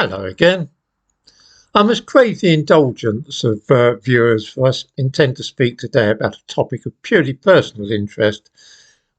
Hello again. I must crave the indulgence of viewers, for I intend to speak today about a topic of purely personal interest,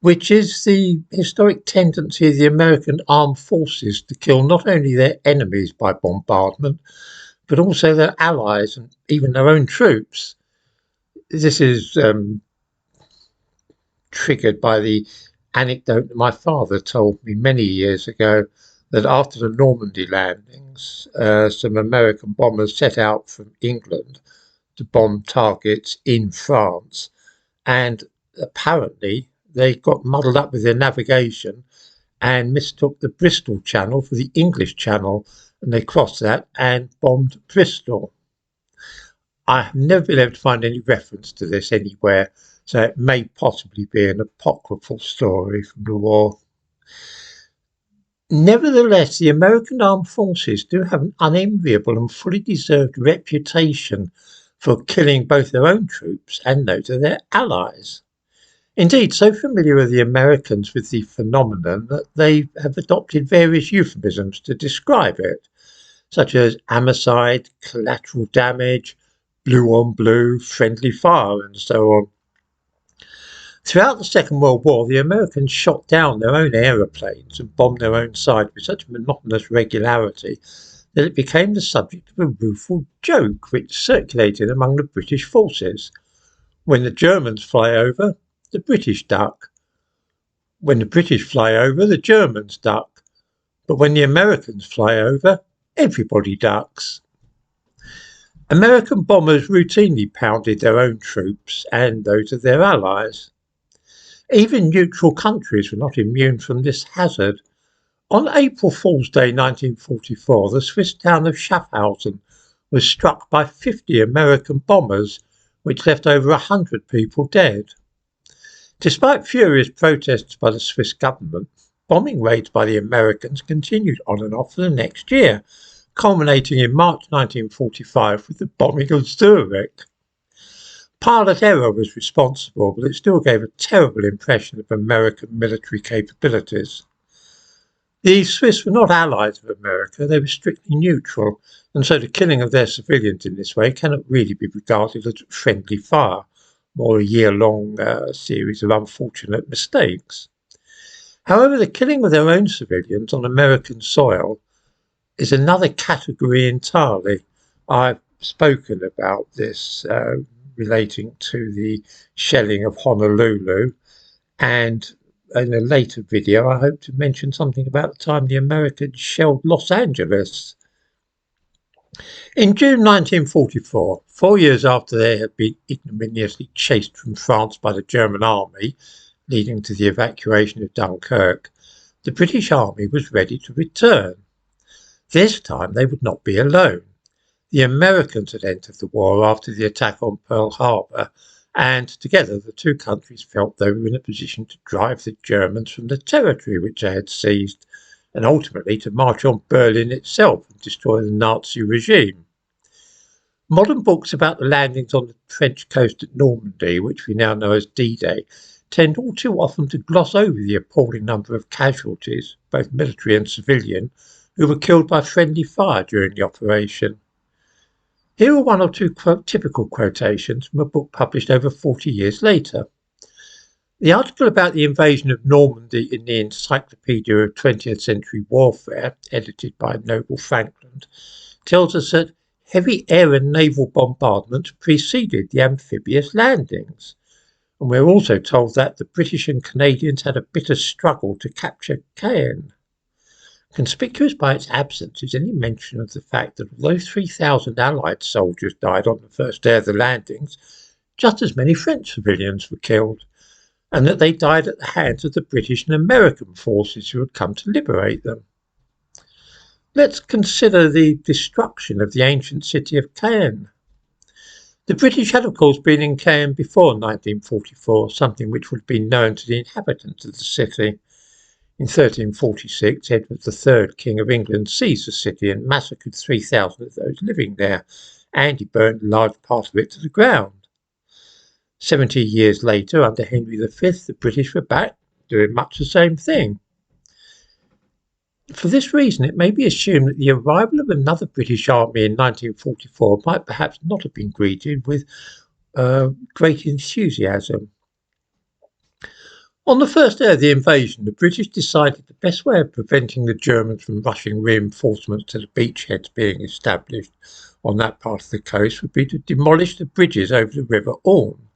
which is the historic tendency of the American armed forces to kill not only their enemies by bombardment, but also their allies and even their own troops. This is triggered by the anecdote that my father told me many years ago, that after the Normandy landings, some American bombers set out from England to bomb targets in France, and apparently they got muddled up with their navigation and mistook the Bristol Channel for the English Channel, and they crossed that and bombed Bristol. I have never been able to find any reference to this anywhere, so it may possibly be an apocryphal story from the war. Nevertheless, the American armed forces do have an unenviable and fully deserved reputation for killing both their own troops and those of their allies. Indeed, so familiar are the Americans with the phenomenon that they have adopted various euphemisms to describe it, such as homicide, collateral damage, blue on blue, friendly fire, and so on. Throughout the Second World War, the Americans shot down their own aeroplanes and bombed their own side with such monotonous regularity that it became the subject of a rueful joke which circulated among the British forces. When the Germans fly over, the British duck. When the British fly over, the Germans duck. But when the Americans fly over, everybody ducks. American bombers routinely pounded their own troops and those of their allies. Even neutral countries were not immune from this hazard. On April Fool's Day 1944, the Swiss town of Schaffhausen was struck by 50 American bombers, which left over 100 people dead. Despite furious protests by the Swiss government, bombing raids by the Americans continued on and off for the next year, culminating in March 1945 with the bombing of Zurich. Pilot error was responsible, but it still gave a terrible impression of American military capabilities. The Swiss were not allies of America, they were strictly neutral, and so the killing of their civilians in this way cannot really be regarded as friendly fire, more a year-long series of unfortunate mistakes. However, the killing of their own civilians on American soil is another category entirely. I've spoken about this relating to the shelling of Honolulu, and in a later video I hope to mention something about the time the Americans shelled Los Angeles. In June 1944, 4 years after they had been ignominiously chased from France by the German army, leading to the evacuation of Dunkirk, the British army was ready to return. This time they would not be alone. The Americans had entered the war after the attack on Pearl Harbor, and together the two countries felt they were in a position to drive the Germans from the territory which they had seized, and ultimately to march on Berlin itself and destroy the Nazi regime. Modern books about the landings on the French coast at Normandy, which we now know as D-Day, tend all too often to gloss over the appalling number of casualties, both military and civilian, who were killed by friendly fire during the operation. Here are one or two typical quotations from a book published over 40 years later. The article about the invasion of Normandy in the Encyclopedia of 20th Century Warfare, edited by Noble Frankland, tells us that heavy air and naval bombardments preceded the amphibious landings. And we're also told that the British and Canadians had a bitter struggle to capture Caen. Conspicuous by its absence is any mention of the fact that although 3,000 Allied soldiers died on the first day of the landings, just as many French civilians were killed, and that they died at the hands of the British and American forces who had come to liberate them. Let's consider the destruction of the ancient city of Caen. The British had of course been in Caen before 1944, something which would have been known to the inhabitants of the city. In 1346, Edward III, King of England, seized the city and massacred 3,000 of those living there, and he burned a large part of it to the ground. 70 years later, under Henry V, the British were back doing much the same thing. For this reason, it may be assumed that the arrival of another British army in 1944 might perhaps not have been greeted with great enthusiasm. On the first day of the invasion, the British decided the best way of preventing the Germans from rushing reinforcements to the beachheads being established on that part of the coast would be to demolish the bridges over the River Orne.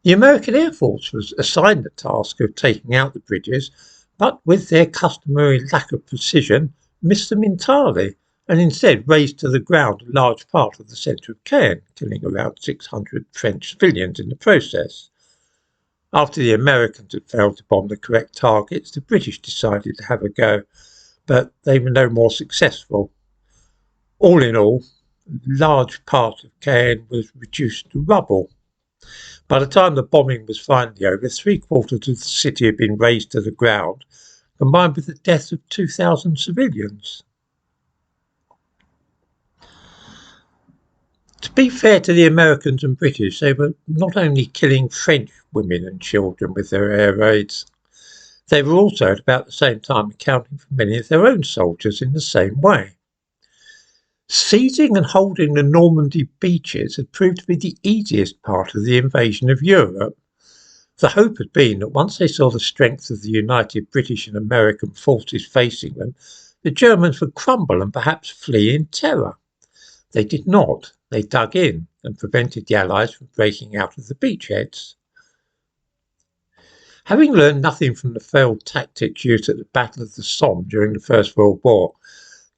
The American Air Force was assigned the task of taking out the bridges, but with their customary lack of precision, missed them entirely, and instead razed to the ground a large part of the centre of Caen, killing around 600 French civilians in the process. After the Americans had failed to bomb the correct targets, the British decided to have a go, but they were no more successful. All in all, a large part of Caen was reduced to rubble. By the time the bombing was finally over, 3/4 of the city had been razed to the ground, combined with the deaths of 2,000 civilians. To be fair to the Americans and British, they were not only killing French women and children with their air raids, they were also at about the same time accounting for many of their own soldiers in the same way. Seizing and holding the Normandy beaches had proved to be the easiest part of the invasion of Europe. The hope had been that once they saw the strength of the united British and American forces facing them, the Germans would crumble and perhaps flee in terror. They did not. They dug in and prevented the Allies from breaking out of the beachheads. Having learned nothing from the failed tactics used at the Battle of the Somme during the First World War,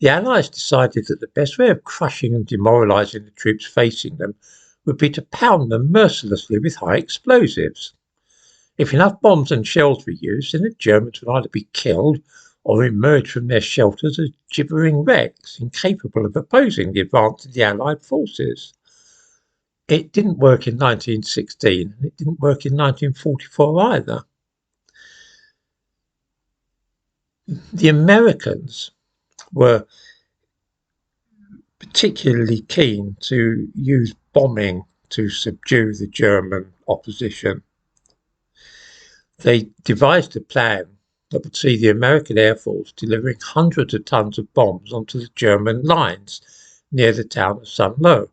the Allies decided that the best way of crushing and demoralising the troops facing them would be to pound them mercilessly with high explosives. If enough bombs and shells were used, then the Germans would either be killed or emerge from their shelters as gibbering wrecks, incapable of opposing the advance of the Allied forces. It didn't work in 1916, and it didn't work in 1944 either. The Americans were particularly keen to use bombing to subdue the German opposition. They devised a plan that would see the American Air Force delivering hundreds of tons of bombs onto the German lines near the town of Saint-Lô,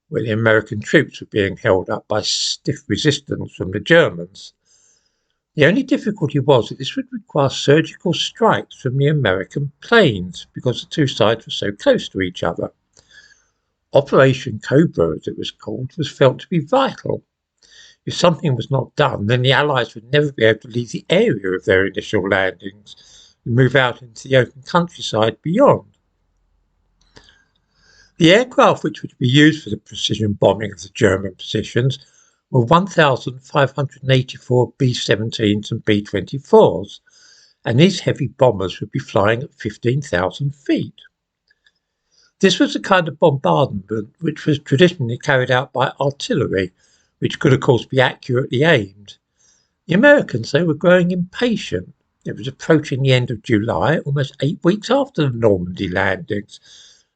where the American troops were being held up by stiff resistance from the Germans. The only difficulty was that this would require surgical strikes from the American planes because the two sides were so close to each other. Operation Cobra, as it was called, was felt to be vital. If something was not done, then the Allies would never be able to leave the area of their initial landings and move out into the open countryside beyond. The aircraft which would be used for the precision bombing of the German positions were 1,584 B-17s and B-24s, and these heavy bombers would be flying at 15,000 feet. This was the kind of bombardment which was traditionally carried out by artillery, which could of course be accurately aimed. The Americans, though, were growing impatient. It was approaching the end of July, almost 8 weeks after the Normandy landings,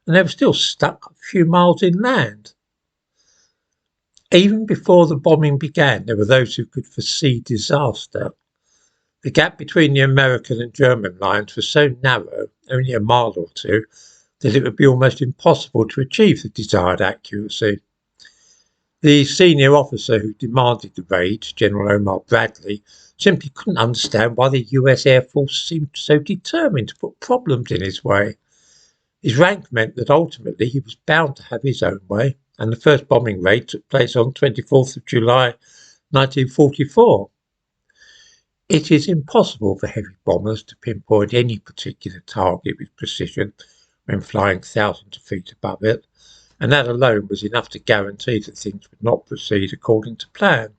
and they were still stuck a few miles inland. Even before the bombing began, there were those who could foresee disaster. The gap between the American and German lines was so narrow, only a mile or two, that it would be almost impossible to achieve the desired accuracy. The senior officer who demanded the raids, General Omar Bradley, simply couldn't understand why the US Air Force seemed so determined to put problems in his way. His rank meant that ultimately he was bound to have his own way, and the first bombing raid took place on 24th of July 1944. It is impossible for heavy bombers to pinpoint any particular target with precision when flying thousands of feet above it, and that alone was enough to guarantee that things would not proceed according to plan.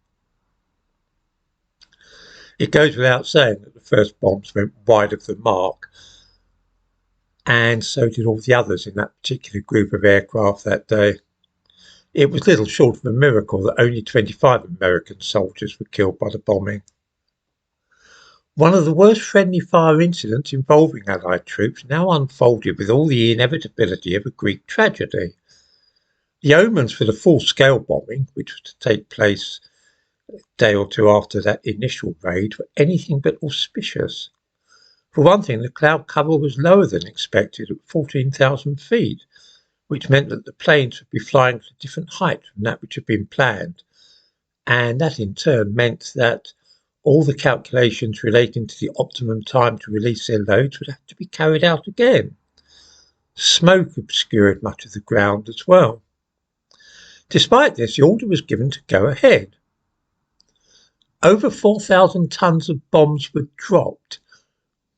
It goes without saying that the first bombs went wide of the mark, and so did all the others in that particular group of aircraft that day. It was little short of a miracle that only 25 American soldiers were killed by the bombing. One of the worst friendly fire incidents involving Allied troops now unfolded with all the inevitability of a Greek tragedy. The omens for the full-scale bombing, which was to take place a day or two after that initial raid, were anything but auspicious. For one thing, the cloud cover was lower than expected at 14,000 feet, which meant that the planes would be flying at a different height from that which had been planned. And that in turn meant that all the calculations relating to the optimum time to release their loads would have to be carried out again. Smoke obscured much of the ground as well. Despite this, the order was given to go ahead. Over 4,000 tons of bombs were dropped,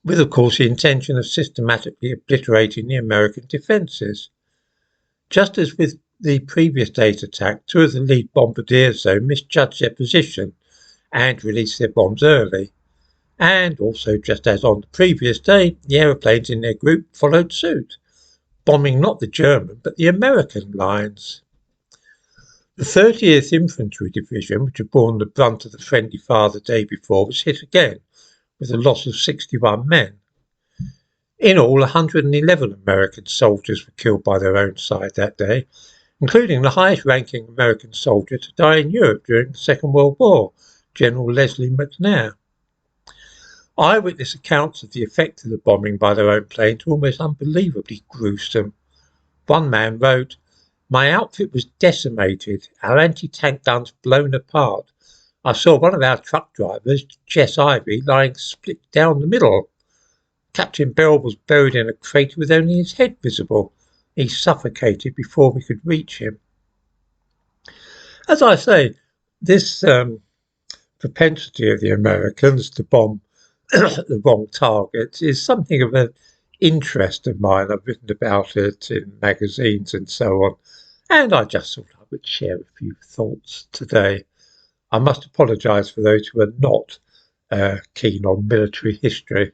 with of course the intention of systematically obliterating the American defences. Just as with the previous day's attack, two of the lead bombardiers though misjudged their position and released their bombs early. And also, just as on the previous day, the aeroplanes in their group followed suit, bombing not the German but the American lines. The 30th Infantry Division, which had borne the brunt of the friendly fire the day before, was hit again, with a loss of 61 men. In all, 111 American soldiers were killed by their own side that day, including the highest-ranking American soldier to die in Europe during the Second World War, General Leslie McNair. Eyewitness accounts of the effect of the bombing by their own planes were almost unbelievably gruesome. One man wrote, "My outfit was decimated, our anti-tank guns blown apart. I saw one of our truck drivers, Jess Ivy, lying split down the middle. Captain Bell was buried in a crater with only his head visible. He suffocated before we could reach him." As I say, this propensity of the Americans to bomb the wrong targets is something of an interest of mine. I've written about it in magazines and so on, and I just thought I would share a few thoughts today. I must apologise for those who are not keen on military history.